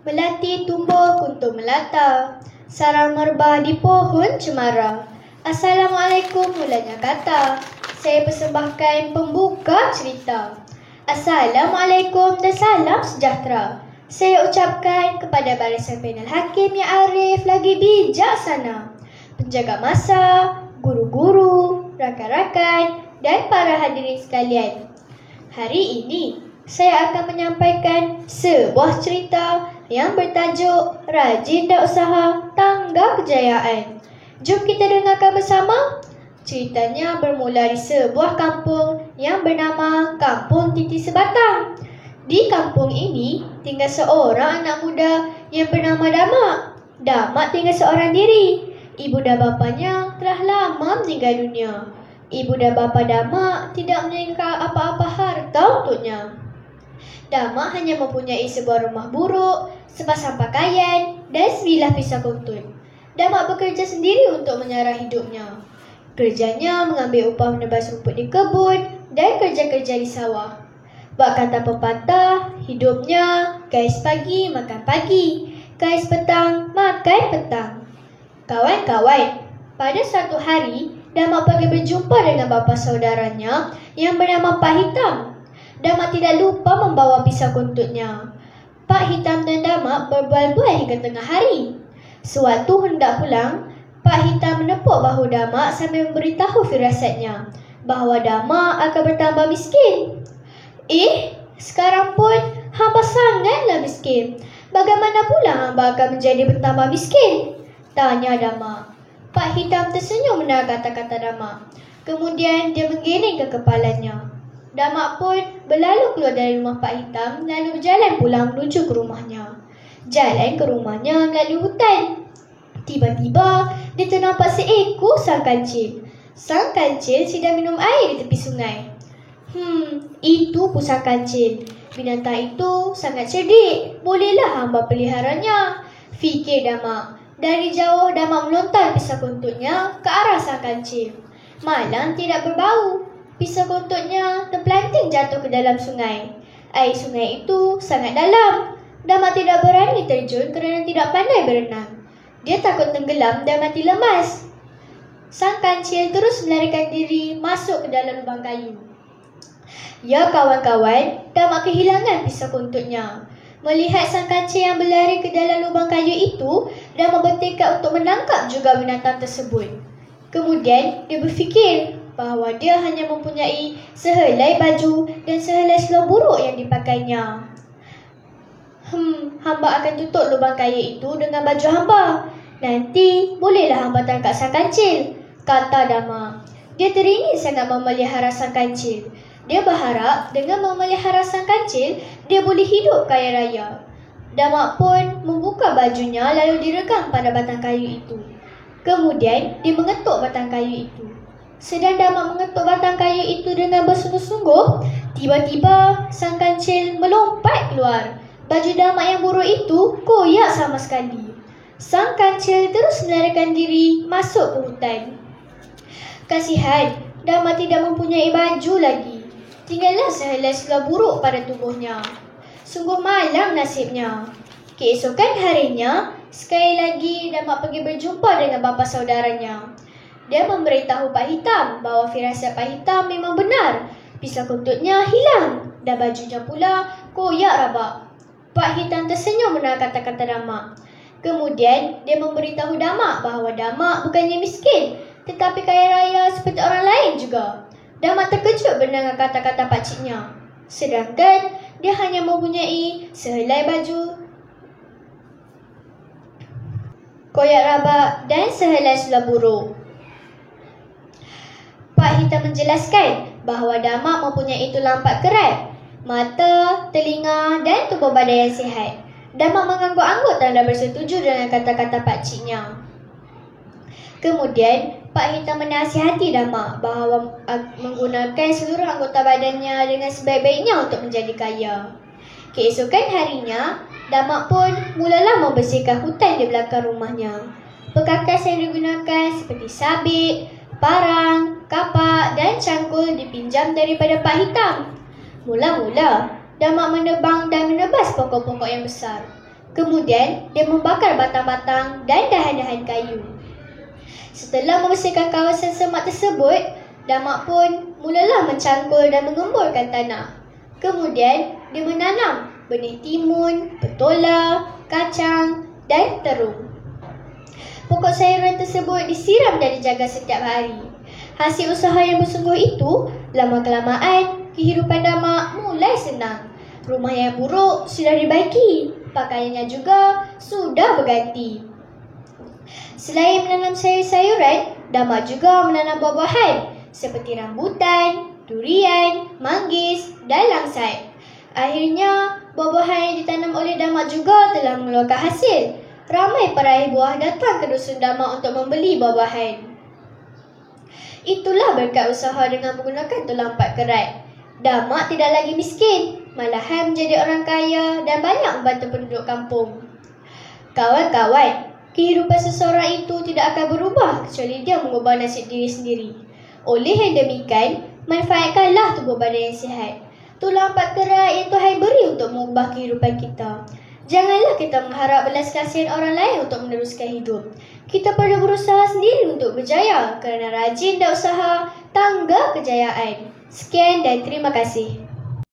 Melati tumbuh kuntum melata, sarang merbah di pohon cemara. Assalamualaikum mulanya kata, saya persembahkan pembuka cerita. Assalamualaikum dan salam sejahtera. Saya ucapkan kepada barisan panel hakim yang arif lagi bijaksana, penjaga masa, guru-guru, rakan-rakan dan para hadirin sekalian. Hari ini saya akan menyampaikan sebuah cerita yang bertajuk Rajin dan Usaha Tangga Kejayaan. Jom kita dengarkan bersama. Ceritanya bermula di sebuah kampung yang bernama Kampung Titi Sebatang. Di kampung ini tinggal seorang anak muda yang bernama Damak. Damak tinggal seorang diri. Ibu dan bapanya telah lama meninggal dunia. Ibu dan bapa Damak tidak meninggalkan apa-apa harta untuknya. Damak hanya mempunyai sebuah rumah buruk, sepasang pakaian dan sebilah pisau kuntut. Damak bekerja sendiri untuk menyara hidupnya. Kerjanya mengambil upah menebas rumput di kebun dan kerja-kerja di sawah. Bak kata pepatah, hidupnya kais pagi makan pagi, kais petang makan petang. Kawan-kawan, pada suatu hari, Damak pergi berjumpa dengan bapa saudaranya yang bernama Pak Hitam. Damak tidak lupa membawa pisau kuntutnya. Pak Hitam dan Damak berbual-bual hingga tengah hari. Sewaktu hendak pulang, Pak Hitam menepuk bahu Damak sambil memberitahu firasatnya bahawa Damak akan bertambah miskin. Sekarang pun hamba sangatlah miskin. Bagaimana pula hamba akan menjadi bertambah miskin? Tanya Damak. Pak Hitam tersenyum mendengar kata-kata Damak. Kemudian dia menggelengkan kepalanya. Damak pun berlalu keluar dari rumah Pak Hitam lalu berjalan pulang menuju ke rumahnya. Jalan ke rumahnya melalui hutan. Tiba-tiba dia ternampak seekor sang kancil. Sang kancil sedang minum air di tepi sungai. Itu pun sang kancil. Binatang itu sangat cerdik. Bolehlah hamba peliharanya, fikir Damak. Dari jauh Damak melontar pisau kuntutnya ke arah sang kancil. Malang tidak berbau. Pisau kuntutnya terpelanting jatuh ke dalam sungai. Air sungai itu sangat dalam. Damak tidak berani terjun kerana tidak pandai berenang. Dia takut tenggelam dan mati lemas. Sang kancil terus melarikan diri masuk ke dalam lubang kayu. Ya kawan-kawan, Damak kehilangan pisau kuntutnya. Melihat sang kancil yang berlari ke dalam lubang kayu itu, Damak bertekad untuk menangkap juga binatang tersebut. Kemudian dia berfikir bahawa dia hanya mempunyai sehelai baju dan sehelai seluar buruk yang dipakainya. Hamba akan tutup lubang kayu itu dengan baju hamba. Nanti bolehlah hamba tangkap sang kancil, kata Damak. Dia teringin sangat memelihara sang kancil. Dia berharap dengan memelihara sang kancil, dia boleh hidup kaya raya. Damak pun membuka bajunya lalu direkam pada batang kayu itu. Kemudian dia mengetuk batang kayu itu. Sedang Damak mengetuk batang kayu itu dengan bersungguh-sungguh, tiba-tiba sang kancil melompat keluar. Baju Damak yang buruk itu koyak sama sekali. Sang kancil terus melarikan diri masuk ke hutan. Kasihan, Damak tidak mempunyai baju lagi. Tinggallah sehelai seluar buruk pada tubuhnya. Sungguh malang nasibnya. Keesokan harinya, sekali lagi Damak pergi berjumpa dengan bapa saudaranya. Dia memberitahu Pak Hitam bahawa firasat Pak Hitam memang benar. Pisau kuntutnya hilang dan bajunya pula koyak rabak. Pak Hitam tersenyum mendengar kata-kata Damak. Kemudian dia memberitahu Damak bahawa Damak bukannya miskin, tetapi kaya raya seperti orang lain juga. Damak terkejut mendengar kata-kata pakciknya. Sedangkan dia hanya mempunyai sehelai baju koyak rabak dan sehelai seluar buruk. Pak Hitam menjelaskan bahawa Damak mempunyai tulang empat kerat, mata, telinga dan tubuh badan yang sihat. Damak mengangguk-angguk tanda bersetuju dengan kata-kata pakciknya. Kemudian, Pak Hitam menasihati Damak bahawa menggunakan seluruh anggota badannya dengan sebaik-baiknya untuk menjadi kaya. Keesokan harinya, Damak pun mulalah membersihkan hutan di belakang rumahnya. Perkakas yang digunakan seperti sabit, parang, kapak dan cangkul dipinjam daripada Pak Hitam. Mula-mula, Damak menebang dan menebas pokok-pokok yang besar. Kemudian, dia membakar batang-batang dan dahan-dahan kayu. Setelah membersihkan kawasan semak tersebut, Damak pun mulalah mencangkul dan mengemburkan tanah. Kemudian, dia menanam benih timun, petola, kacang dan terung. Pokok sayuran tersebut disiram dan dijaga setiap hari. Hasil usaha yang bersungguh itu, lama-kelamaan, kehidupan Damak mulai senang. Rumah yang buruk sudah dibaiki, pakaiannya juga sudah berganti. Selain menanam sayur-sayuran, Damak juga menanam buah-buahan seperti rambutan, durian, manggis dan langsat. Akhirnya, buah-buahan yang ditanam oleh Damak juga telah mengeluarkan hasil. Ramai peraih buah datang ke dusun Damak untuk membeli buah-buahan. Itulah berkat usaha dengan menggunakan tulang empat kerat. Damak tidak lagi miskin, malahan menjadi orang kaya dan banyak membantu penduduk kampung. Kawan-kawan, kehidupan seseorang itu tidak akan berubah kecuali dia mengubah nasib diri sendiri. Oleh yang demikian, manfaatkanlah tubuh badan yang sihat. Tulang empat kerat yang Tuhan beri untuk mengubah kehidupan kita. Janganlah kita mengharap belas kasihan orang lain untuk meneruskan hidup. Kita perlu berusaha sendiri untuk berjaya kerana rajin dan usaha tangga kejayaan. Sekian dan terima kasih.